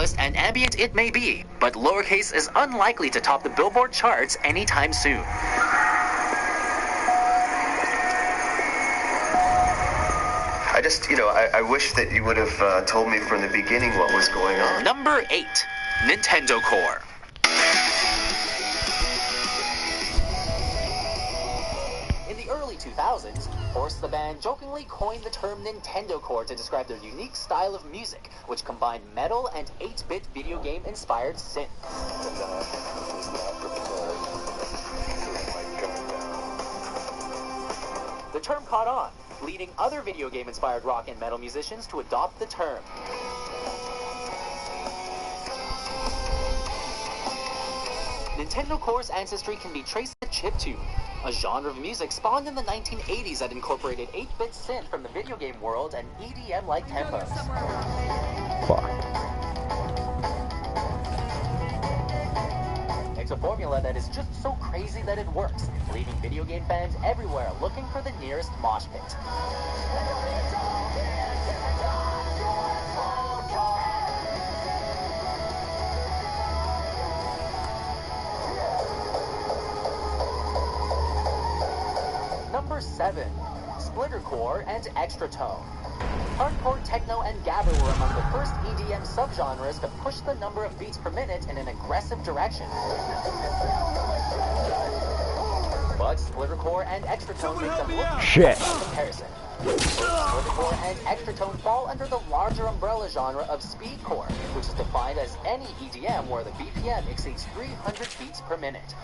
minimalist and ambient it may be, but Lowercase is unlikely to top the Billboard charts anytime soon. I wish that you would have told me from the beginning what was going on. Number 8. Nintendo Core. In the early 2000s, Horse the band jokingly coined the term Nintendo Core to describe their unique style of music, which combined metal and 8-bit video game-inspired synth. The term caught on, leading other video game-inspired rock and metal musicians to adopt the term. Nintendo Core's ancestry can be traced to chiptune, a genre of music spawned in the 1980s that incorporated 8-bit synth from the video game world and EDM-like tempos. Fuck. It's a formula that is just so crazy that it works, leaving video game fans everywhere looking for the nearest mosh pit. Number 7. Splittercore and Extra Tone. Hardcore, techno, and gabber were among the first EDM subgenres to push the number of beats per minute in an aggressive direction. But Splittercore and Extra Tone make them look shit. In comparison. Splittercore and Extra Tone fall under the larger umbrella genre of speedcore, which is defined as any EDM where the BPM exceeds 300 beats per minute.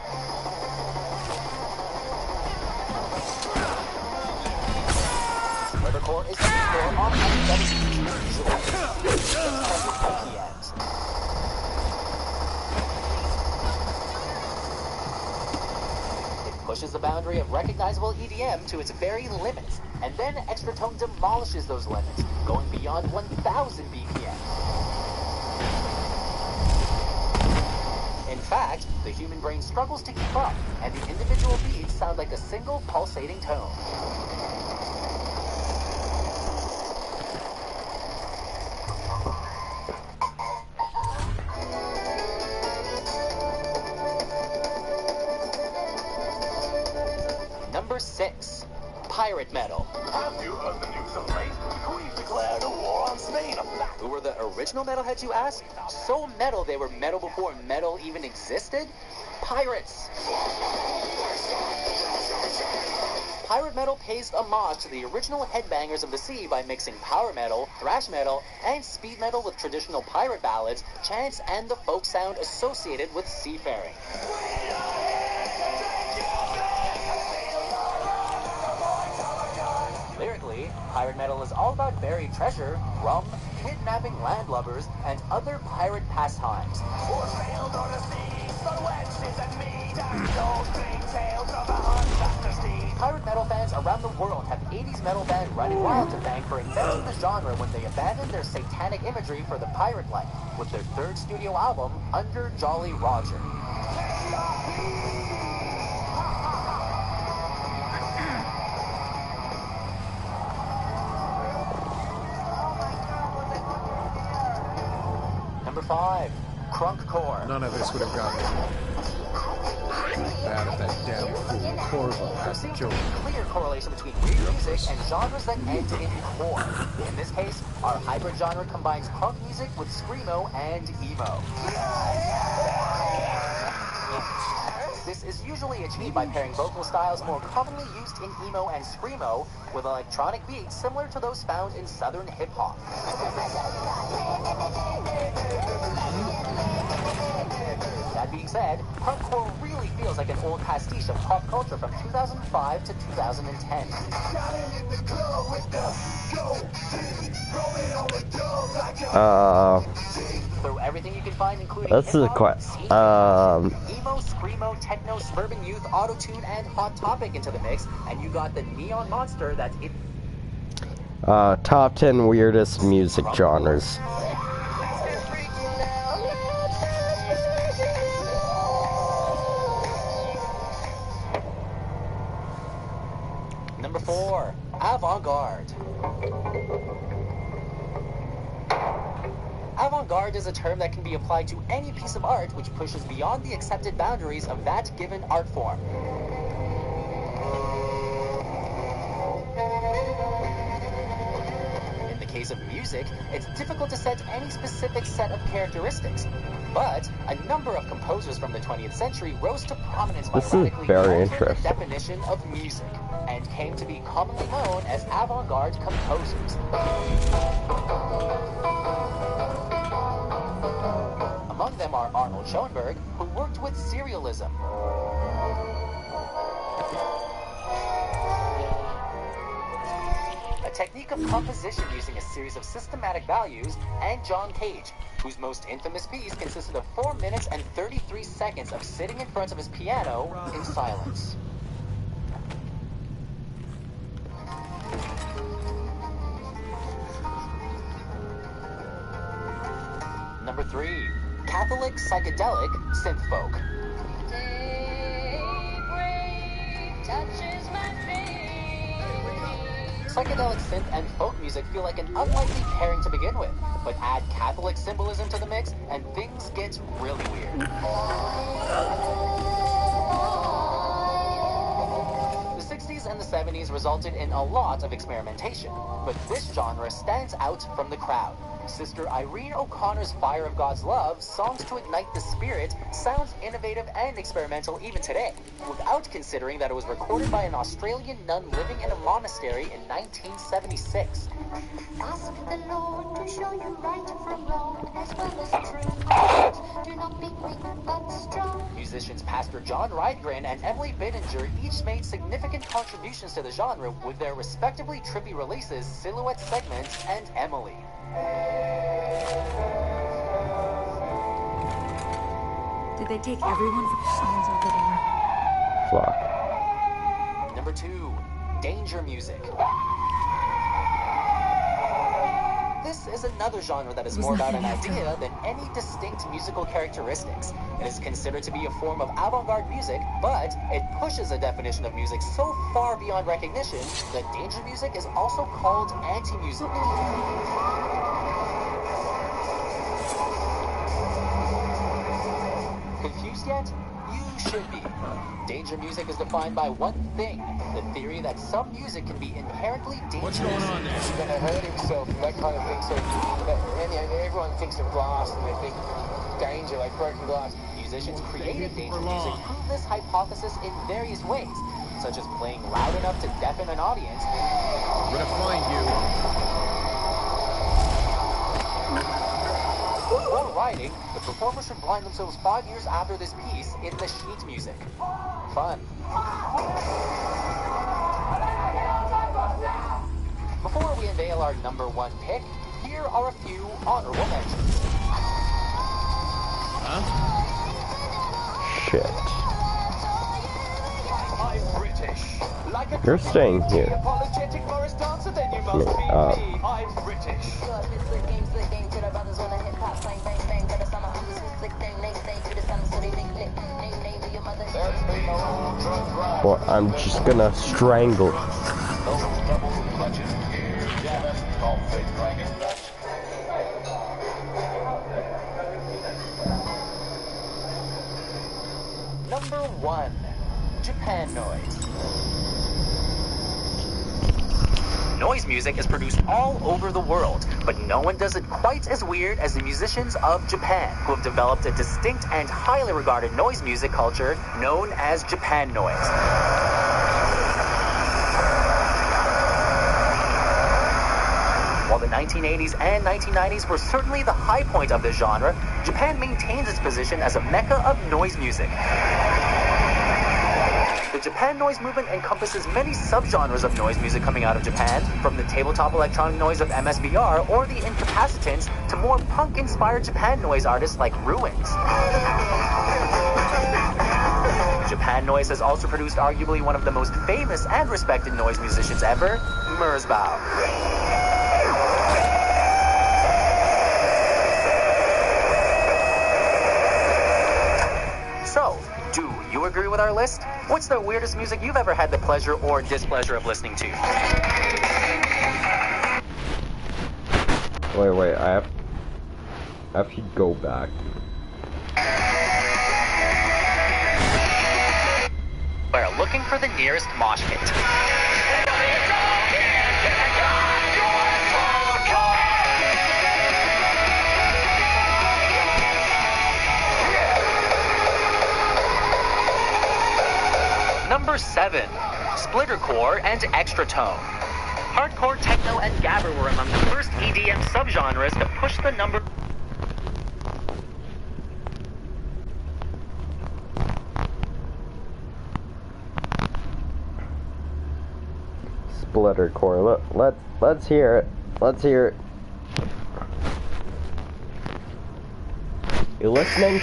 Splittercore is speedcore on BPMs. It pushes the boundary of recognizable EDM to its very limits, and then Extra Tone demolishes those limits, going beyond 1,000 BPM. In fact, the human brain struggles to keep up, and the individual beats sound like a single pulsating tone. Number 6. Pirate metal. Have you heard the news of late? The Queen declared a war on Spain. Who were the original metalheads, you ask? So metal they were metal before metal even existed? Pirates! Pirate metal pays homage to the original headbangers of the sea by mixing power metal, thrash metal, and speed metal with traditional pirate ballads, chants, and the folk sound associated with seafaring. Lyrically, pirate metal is all about buried treasure, rum, kidnapping landlubbers, and other pirate pastimes. Pirate metal fans around the world have 80s metal band Running Wild to thank for inventing the genre when they abandoned their satanic imagery for the pirate life with their third studio album, Under Jolly Roger. Number 5. Crunkcore. None of this would have gotten bad if that damn fool Corvo There had seems the to be joke. a clear correlation between music and genres that end in core. In this case, our hybrid genre combines punk music with screamo and emo. This is usually achieved by pairing vocal styles more commonly used in emo and screamo with electronic beats similar to those found in southern hip-hop. That being said, punkcore really feels like an old pastiche of pop culture from 2005 to 2010. Through everything you can find, including This is quite. emo, screamo, techno, suburban youth, auto-tune, and Hot Topic into the mix, and you got the neon monster that's it. Top 10 weirdest music genres. Number 4, avant-garde. Avant-garde is a term that can be applied to any piece of art which pushes beyond the accepted boundaries of that given art form. In the case of music, it's difficult to set any specific set of characteristics, but a number of composers from the 20th century rose to prominence by radically altering the definition of music, and came to be commonly known as avant-garde composers. Among them are Arnold Schoenberg, who worked with serialism, a technique of composition using a series of systematic values, and John Cage, whose most infamous piece consisted of 4 minutes and 33 seconds of sitting in front of his piano in silence. Number 3. Catholic psychedelic synth folk. Psychedelic synth and folk music feel like an unlikely pairing to begin with, but add Catholic symbolism to the mix and things get really weird. The 60s and the 70s resulted in a lot of experimentation, but this genre stands out from the crowd. Sister Irene O'Connor's Fire of God's Love, Songs to Ignite the Spirit, sounds innovative and experimental even today, without considering that it was recorded by an Australian nun living in a monastery in 1976. Ask the Lord to show you right from wrong, as well as true. Do not be weak, but strong. Musicians Pastor John Rydgren and Emily Bittinger each made significant contributions to the genre with their respectively trippy releases Silhouette Segments and Emily. Did they take everyone for songs over there? Fuck. Number 2. Danger music. This is another genre that is more about an idea than any distinct musical characteristics. It is considered to be a form of avant-garde music, but it pushes a definition of music so far beyond recognition that danger music is also called anti-music. Confused yet? You should be. Danger music is defined by one thing, the theory that some music can be inherently dangerous. What's going on there? He's going to hurt himself and that kind of thing. So everyone thinks of glass and they think danger, like broken glass. Musicians created danger music prove this hypothesis in various ways, such as playing loud enough to deafen an audience. I'm gonna find you. Before writing, the performer should blind themselves 5 years after this piece in the sheet music. Fun. Before we unveil our number 1 pick, here are a few honorable mentions. Shit. I'm British. Like a You're staying here. apologetic Morris dancer, then you must be me. I'm British. Well, I'm just gonna strangle. Number 1. Japan noise. Noise music is produced all over the world, but no one does it quite as weird as the musicians of Japan, who have developed a distinct and highly regarded noise music culture known as Japan noise. While the 1980s and 1990s were certainly the high point of this genre, Japan maintains its position as a mecca of noise music. The Japan noise movement encompasses many subgenres of noise music coming out of Japan, from the tabletop electronic noise of MSBR or the Incapacitants to more punk-inspired Japan noise artists like Ruins. Japan noise has also produced arguably one of the most famous and respected noise musicians ever, Merzbow. So, do you agree with our list? What's the weirdest music you've ever had the pleasure or displeasure of listening to? Wait, I have... I should go back. We're looking for the nearest mosh pit. Number 7, Splittercore and Extra Tone. Hardcore techno and gabber were among the first EDM subgenres to push the number. Splittercore. Look, let's hear it. Let's hear it. You listening?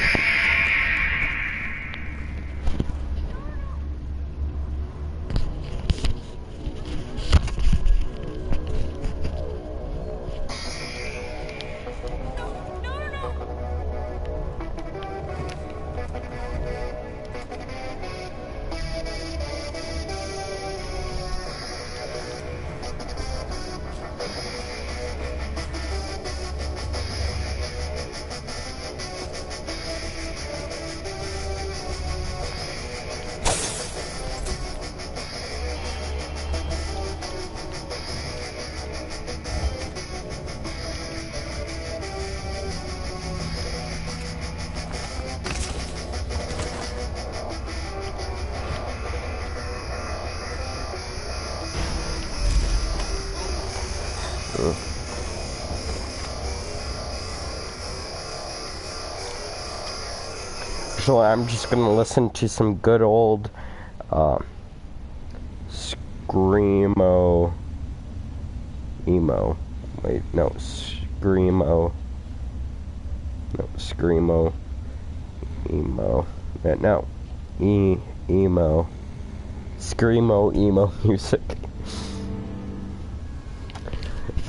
So I'm just gonna listen to some good old screamo emo. Wait, no, screamo. No, screamo emo. No, emo. Screamo emo music.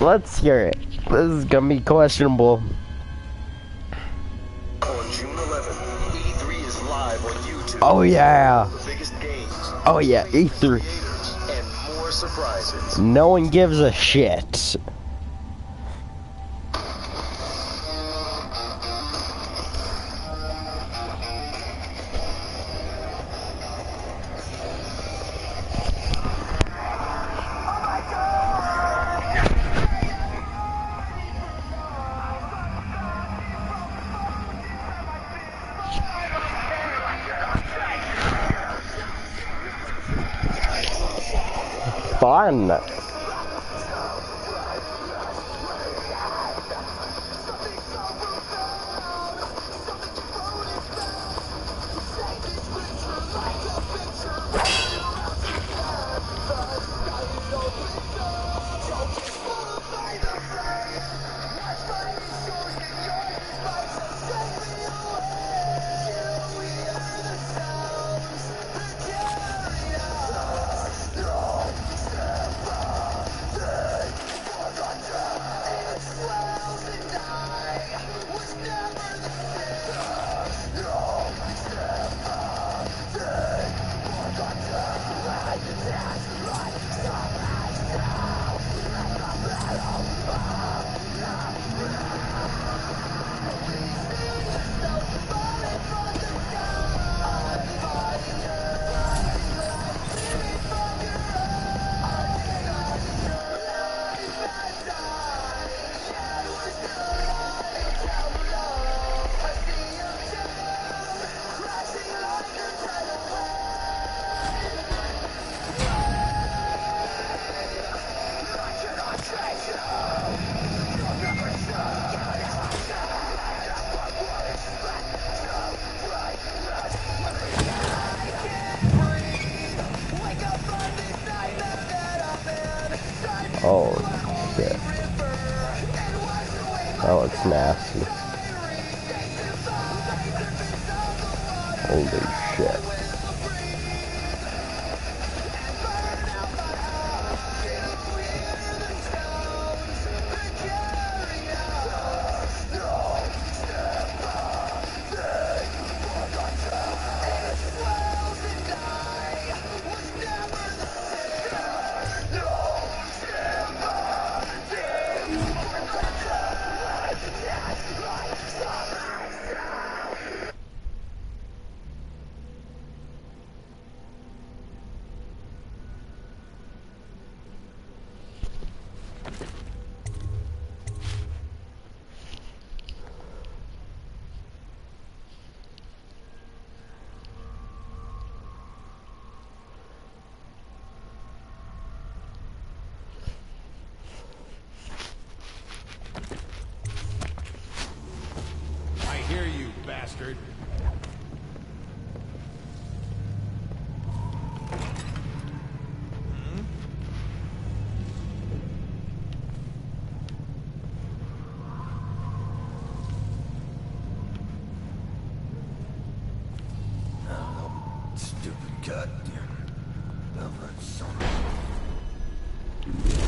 Let's hear it. This is gonna be questionable. On June 11th, E3 is live on YouTube. Oh yeah. The biggest games. Oh yeah, E3. Creators, and more surprises. No one gives a shit. Fun. Oh, shit. That looks nasty. Holy shit. Hear you, bastard.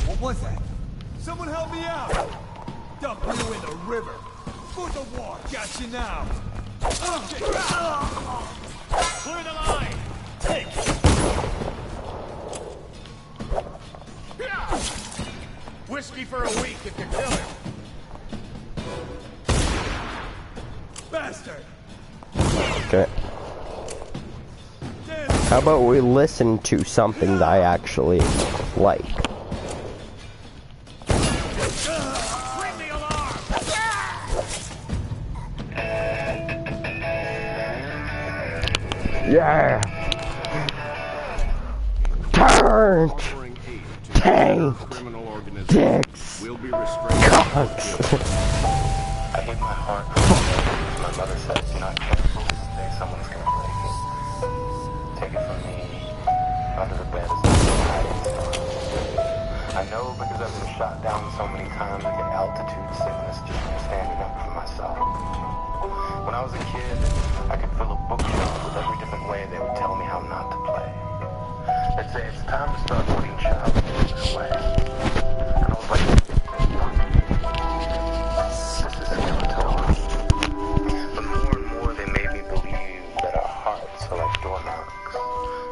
What was that? Someone help me out! Dump you in the river. Foot the war, got you now. Clear the line! Take it! Whiskey for a week if you kill him. Bastard! Okay. How about we listen to something that I actually like? Ring the alarm! Yeah! Turnt! Taint! Dicks! Cunts! I hit my heart. My mother said, "Do not careful. Today someone's gonna break it. Take it from me. Under the bed is a hiding spot. I know because I've been shot down so many times I get altitude sickness just from standing up for myself. When I was a kid, I could fill a bookshelf with every different way they would tell me how not to play. They'd say it's time to start putting child music away. And I was like, this is skeletal. But more and more they made me believe that our hearts are like door knocks.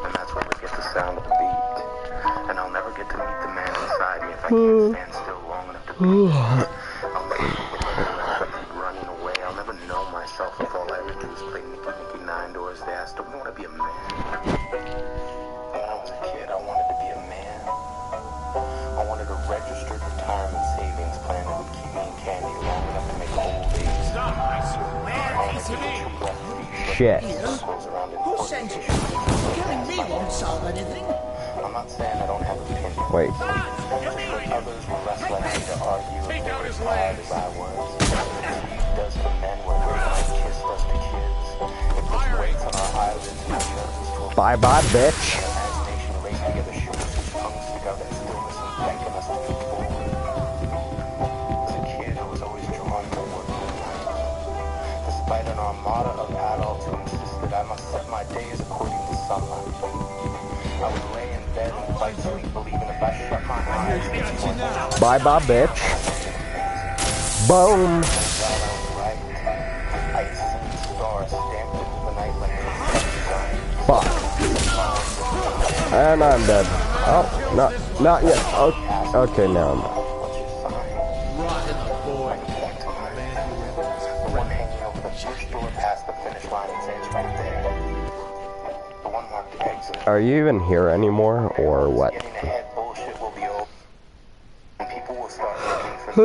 And that's where we get the sound of the beat. And I'll never get to meet the man inside me if I can't stand still long enough to breathe. I'll never get the feeling of running away. I'll never know myself if all I ever do is play Nicky Nicky Nine Doors. They asked, don't you want to be a man? When I was a kid, I wanted to be a man. I wanted a registered retirement savings plan that would keep me in candy long enough to make old age. Stop, I swear to me! Shit. Who sent you? Killing me won't solve anything. I'm not saying I don't have opinions. Wait. Others were less likely to argue Take if out they his were tired legs. as I was. Eve does to men what my kiss does to kids. It puts weights on our eyelids and turns to a Bye-bye, bitch. imagination race together shoes whose tongues stick out in stillness and beckon us to move forward. As a kid, I was always drawn to working night. Despite an armada of adults who insisted I must set my days according to sunlight. I would lay in bed and fight sleep, believing if I shut my eyes, Bye-bye, bitch. Boom. right. I had seen stars stamped into the night like Fuck. And I'm dead. Oh, not yet. Oh, okay, now I'm dead. what's your sign? Rotten boy. Back to my the one hanging over the first door past the finish line, it says right there. The one marked exit. Are you even here anymore, or what? Getting ahead bullshit will be over. And people will start looking for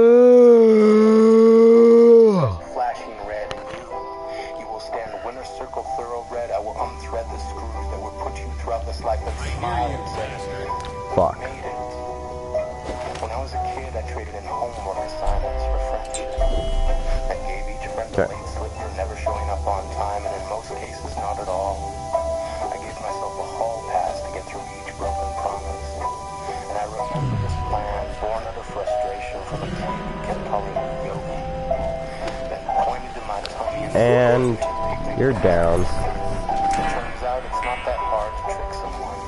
flashing red, and you will stand winner circle thoroughbred. I will unthread the screws that would put you throughout this life and smile and say, Fuck. made it. When I was a kid, I traded in homework assignments for friendship. I gave each friend a late slip for never showing up on time, and in most cases, not at all. I gave myself a hall pass to get through each broken promise. And I remember this plan, born out of frustration from a kid who kept calling me Yogi. Then pointed to my tummy And you're down. it turns out it's not that hard to trick someone.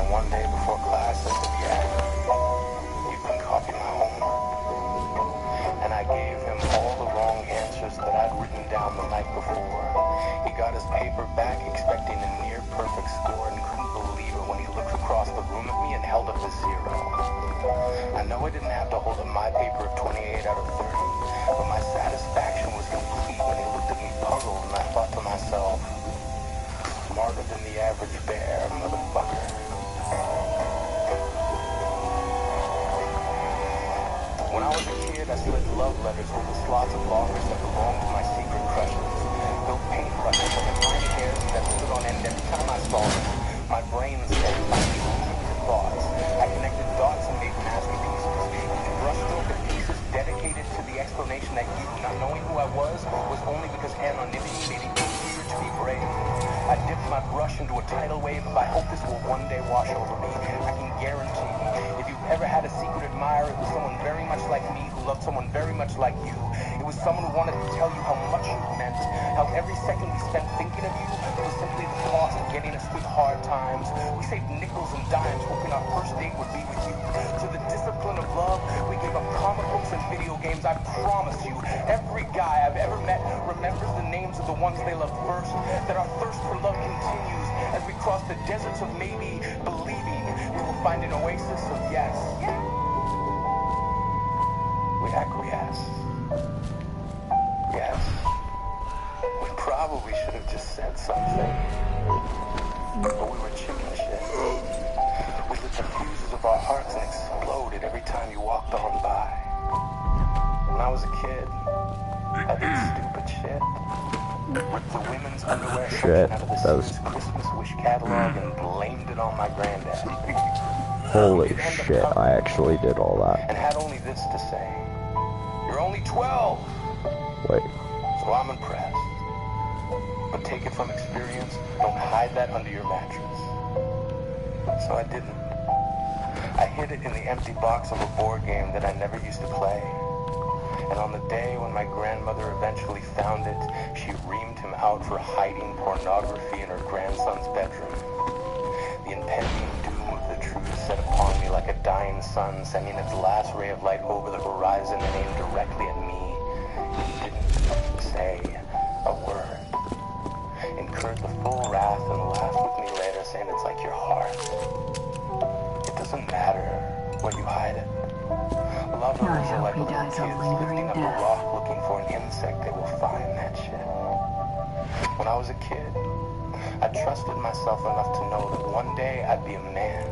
And one day before class, I said, yeah, you can copy my homework. And I gave him all the wrong answers that I'd written down the night before. He got his paper back expecting a near perfect score and couldn't believe it when he looked across the room at me and held up a 0. I know I didn't have to hold up my paper of 28 out of 30, but my satisfaction was complete when he looked at me puzzled, and I thought to myself, smarter than the average bear, motherfucker. When I was a kid, I slid love letters into the slots of lockers that belonged to my secret crushes. Built paintbrushes like a tiny hairs that stood on end every time I saw them. My brain said tiny thoughts. I connected dots and made masterpieces. Each brushstroke and pieces dedicated to the explanation that you, not knowing who I was only because tidal wave of I hope this will one day wash over me. I can guarantee, if you've ever had a secret admirer, it was someone very much like me who loved someone very much like you. It was someone who wanted to tell you how much you meant, how every second we spent thinking of you was simply the cost of getting us through hard times. We saved nickels and dimes hoping our first date would be with you. To the discipline of love, we gave up comic books and video games. I promise you, every guy I've ever met remembers the names of the ones they loved first, that our thirst for love continues as we cross the deserts of maybe, believing we will find an oasis of yes. We acquiesce. Yes. We probably should have just said something. But we were chicken shit. We lit the fuses of our hearts and exploded every time you walked on by. When I was a kid, I did stupid shit. Ripped the women's underwear section out of the Sears Christmas wish catalog and blamed it on my granddad. Holy shit, I actually did all that. And had only this to say. You're only 12! Wait. So I'm impressed. But take it from experience, don't hide that under your mattress. So I didn't. I hid it in the empty box of a board game that I never used to play. And on the day when my grandmother eventually found it, she reamed him out for hiding pornography in her grandson's bedroom. The impending doom of the truth set upon me like a dying sun, sending its last ray of light over the horizon and aimed directly at me. He didn't say a word. Incurred the full wrath and laughed with me later, saying it's like your heart. It doesn't matter where you hide it. Lovers are like little kids lifting up a rock looking for an insect. They will find that shit. When I was a kid, I trusted myself enough to know that one day I'd be a man.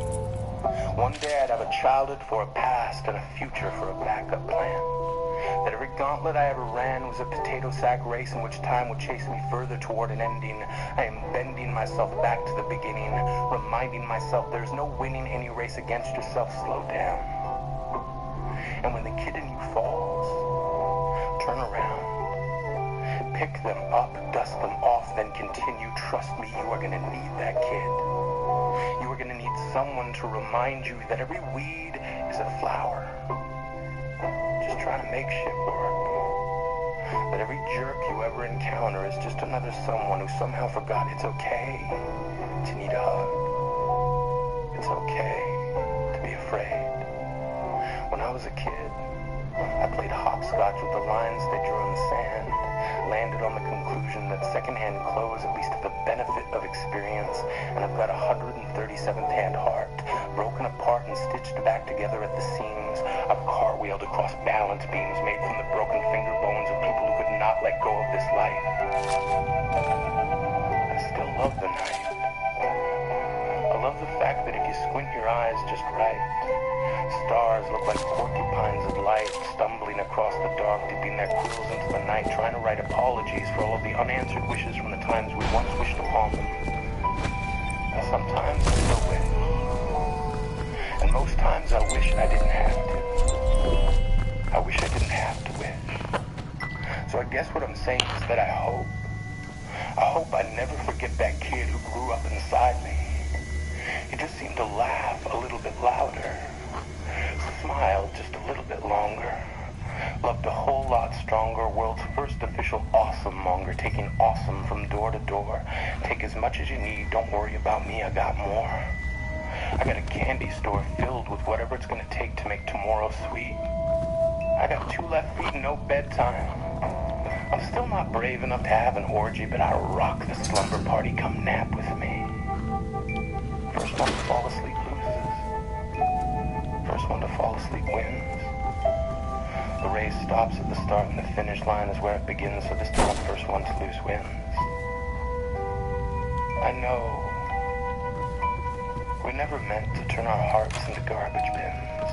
One day I'd have a childhood for a past and a future for a backup plan. That every gauntlet I ever ran was a potato sack race in which time would chase me further toward an ending. I am bending myself back to the beginning, reminding myself there's no winning any race against yourself. Slow down. And when the kid in you falls, turn around, pick them up, dust them off, then continue. Trust me, you are going to need that kid. You are going to need someone to remind you that every weed is a flower. Just trying to make shit work. That every jerk you ever encounter is just another someone who somehow forgot it's okay to need a hug. It's okay to be afraid. When I was a kid, I played hopscotch with the lines they drew in the sand, landed on the conclusion that secondhand clothes at least have the benefit of experience, and I've got a 137th hand heart, broken apart and stitched back together at the seams. I've cartwheeled across balance beams made from the broken finger bones of people who could not let go of this life. I still love the night. I love the fact that if you squint your eyes just right, stars look like porcupines of light stumbling across the dark, dipping their quills into the night, trying to write apologies for all of the unanswered wishes from the times we once wished upon them. And sometimes I still wish. And most times I wish I didn't have to. I wish I didn't have to wish. So I guess what I'm saying is that I hope I never forget that kid who grew up inside me. He just seemed to laugh a little bit louder, smiled just a little bit longer, loved a whole lot stronger, world's first official awesome monger, taking awesome from door to door. Take as much as you need, don't worry about me, I got more. I got a candy store filled with whatever it's gonna take to make tomorrow sweet. I got 2 left feet and no bedtime. I'm still not brave enough to have an orgy, but I rock the slumber party, come nap with me. First one to fall asleep loses. First one to fall asleep wins. The race stops at the start and the finish line is where it begins, so this time first one to lose wins. I know we never meant to turn our hearts into garbage bins.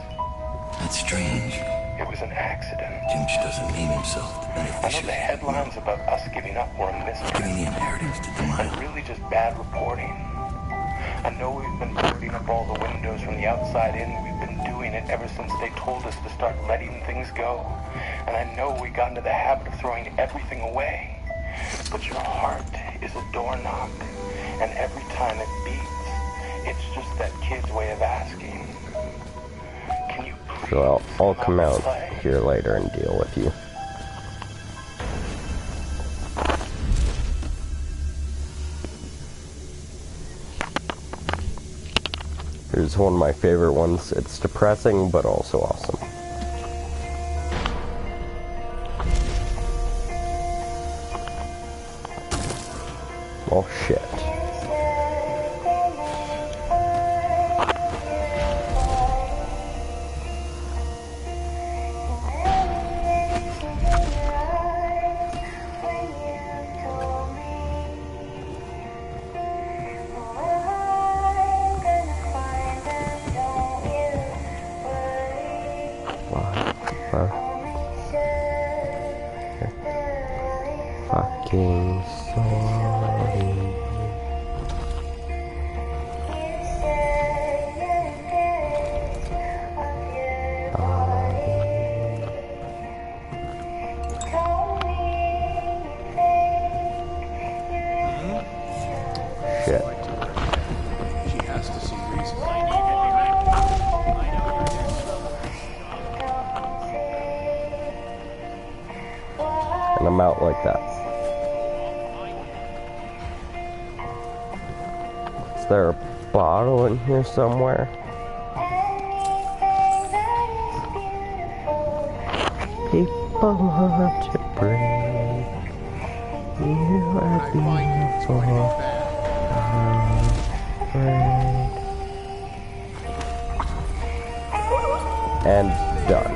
That's strange. It was an accident. Jimch doesn't name himself the I know beneficiary. the headlines about us giving up were a mystery. Giving the inheritance to And Delilah. really just bad reporting. I know we've been boarding up all the windows from the outside in. We've been doing it ever since they told us to start letting things go. And I know we got into the habit of throwing everything away. But your heart is a doorknob. And every time it beats, it's just that kid's way of asking, can you please So I'll come out play? here later and deal with you. Here's one of my favorite ones. It's depressing, but also awesome. Oh shit. Fucking sorry. Shit. She has to see reason. And I'm out like that. Is there a bottle in here somewhere? People want to break. You are beautiful. And done.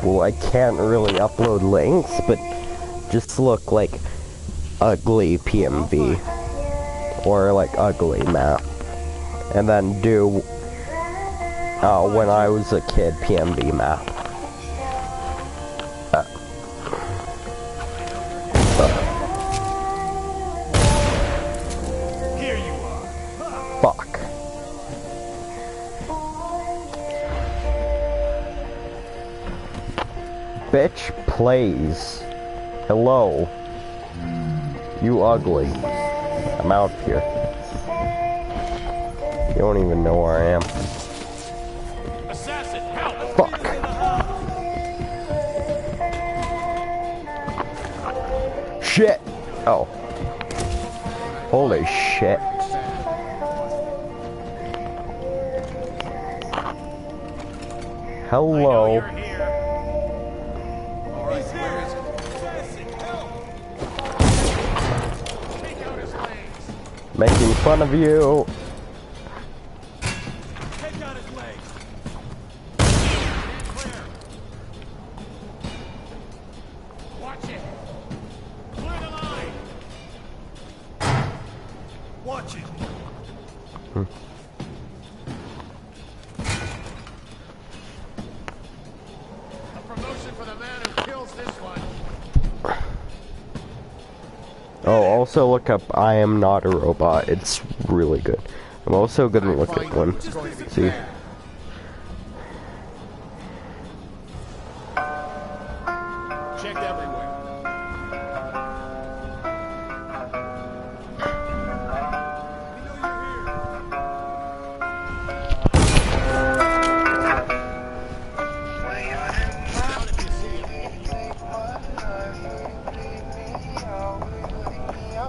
Well, I can't really upload links, but just look like ugly PMV or like ugly map, and then do when I was a kid PMV map. Here you are. Fuck. Bitch plays. Hello. You ugly. I'm out of here. You don't even know where I am. Assassin, help! Fuck. Shit. Oh. Holy shit. Hello. Making fun of you. Take out his legs. Watch it! Clear the line! Watch it. A promotion for the man who kills this one. Oh, also look up I Am Not a Robot. It's really good. I'm also gonna look at one. See? Checked everywhere.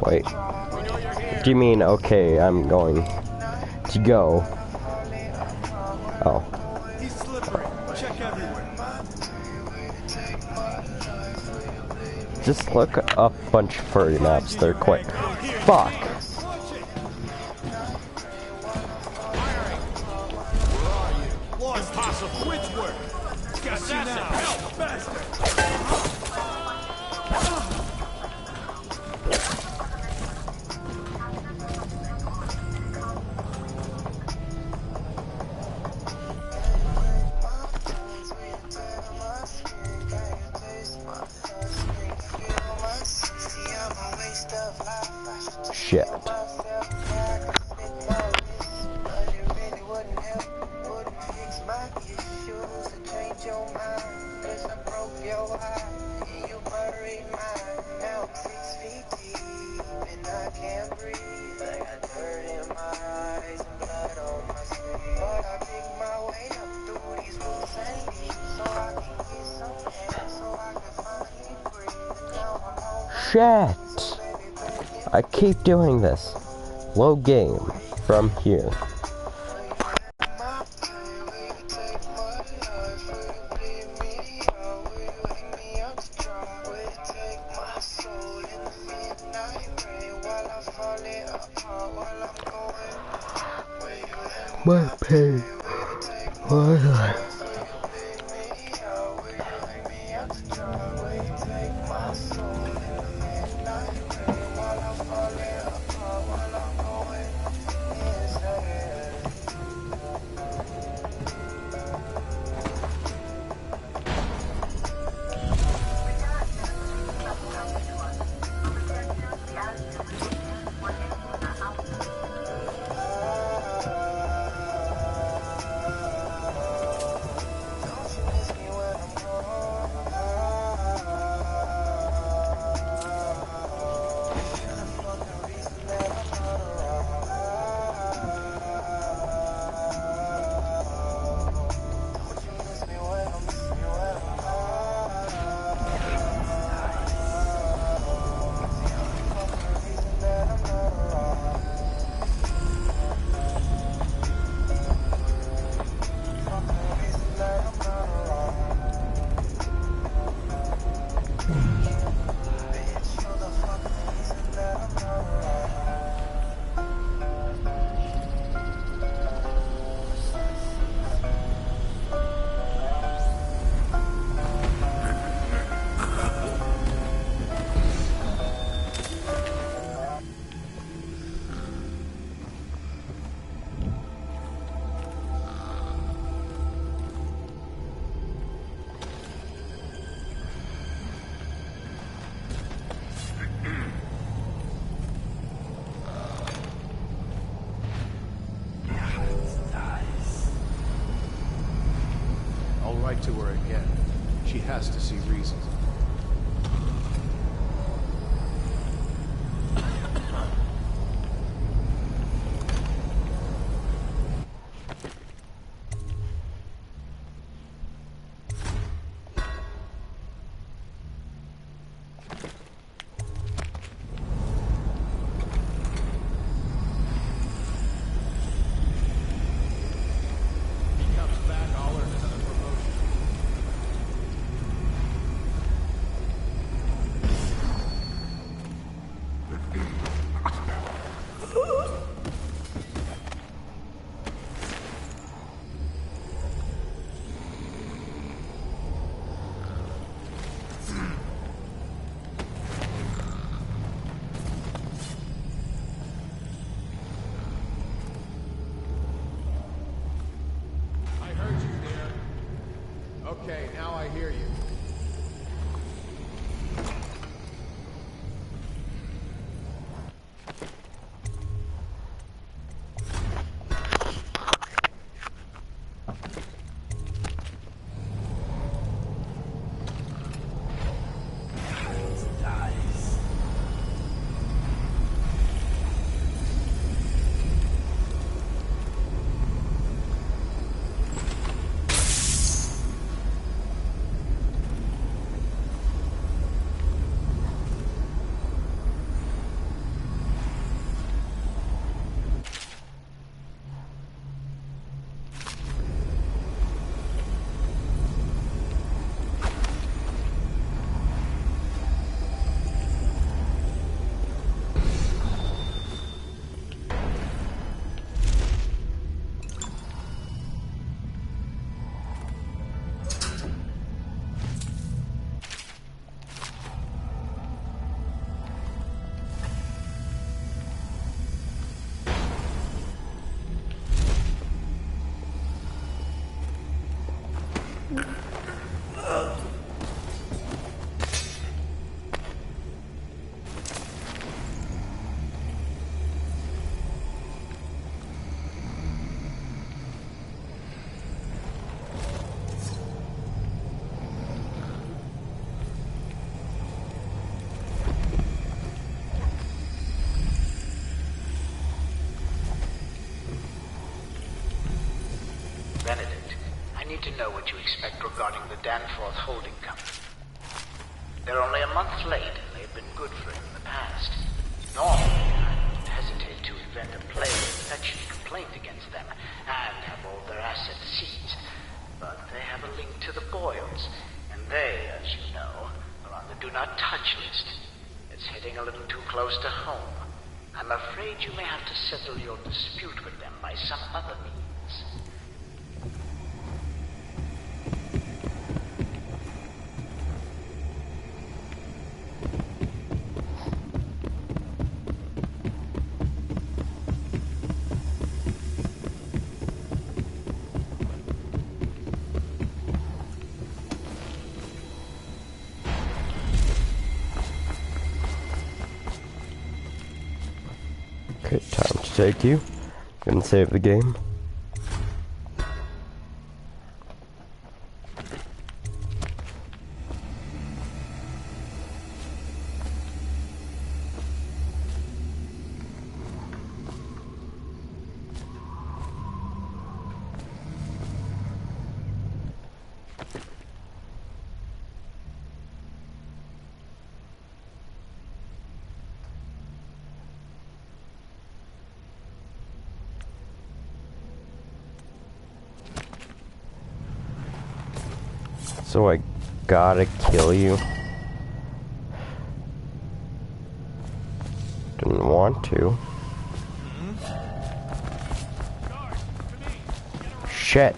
Wait. Do you mean, okay, I'm going to go? Oh. He's slippery. Check everywhere. Just look up a bunch of furry maps. They're quite... Fuck. Impossible. Which work? Got you Assassin, now. help! Bastard. shit! I keep doing this. Load game from here. My pain. Why? To her again. She has to see reasons. Okay, now I hear you. Benedict, I need to know what you expect regarding the Danforth Holding Company. They're only a month late, and they've been good for him in the past. Normally, I would hesitate to invent a plague infection complaint against them and have all their assets seized. But they have a link to the Boyles, and they, as you know, are on the do not touch list. It's hitting a little too close to home. I'm afraid you may have to settle your dispute with them by some other means. Okay, time to take you. Gonna save the game. So I gotta kill you. Didn't want to. Shit.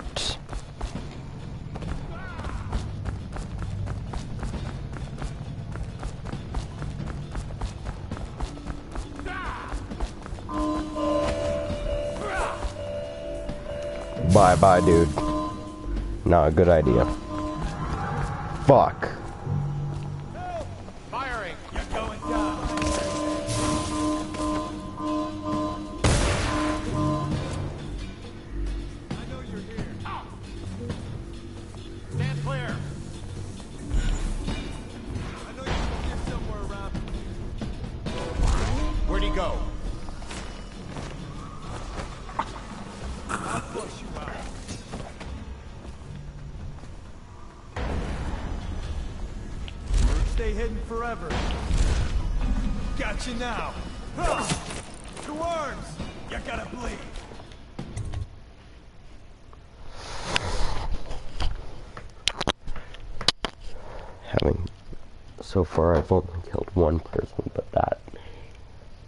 Bye-bye, dude. Not a good idea. Fuck. Firing! You're going down! I know you're here. Ow. Stand clear! I know you're here somewhere around. Where'd he go? I'll push you out. Stay hidden forever. Got you now. Huh. Two arms. You gotta bleed. So far I've only killed one person, but that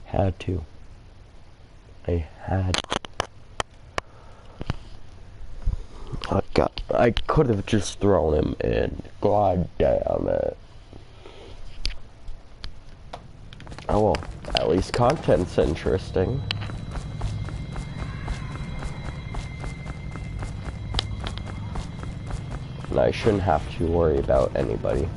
had to. I had. Oh god, I could have just thrown him in. God damn it. Oh well, at least content's interesting. And I shouldn't have to worry about anybody.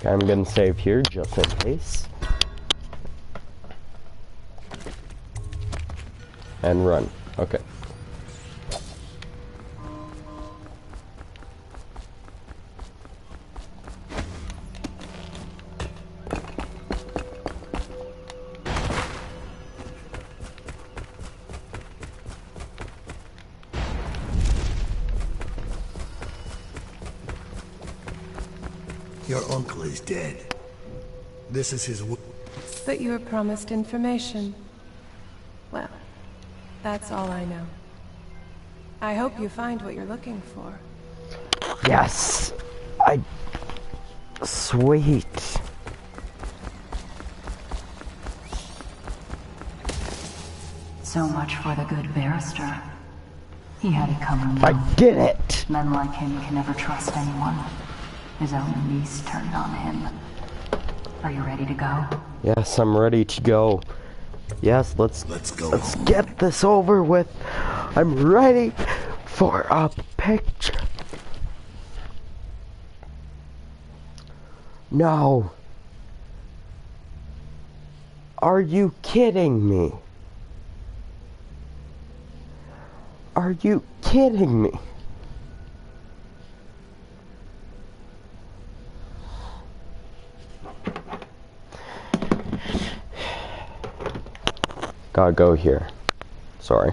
I'm gonna save here just in case. And run. Okay. Your uncle is dead. This is his But you were promised information. Well, that's all I know. I hope you find what you're looking for. Yes! Sweet. So much for the good barrister. He had it coming. I did it! Men like him can never trust anyone. His own niece turned on him. Are you ready to go? Yes, I'm ready to go. Yes, let's go. Let's get this over with. I'm ready for a picture. No. Are you kidding me? Are you kidding me? Gotta go here. Sorry.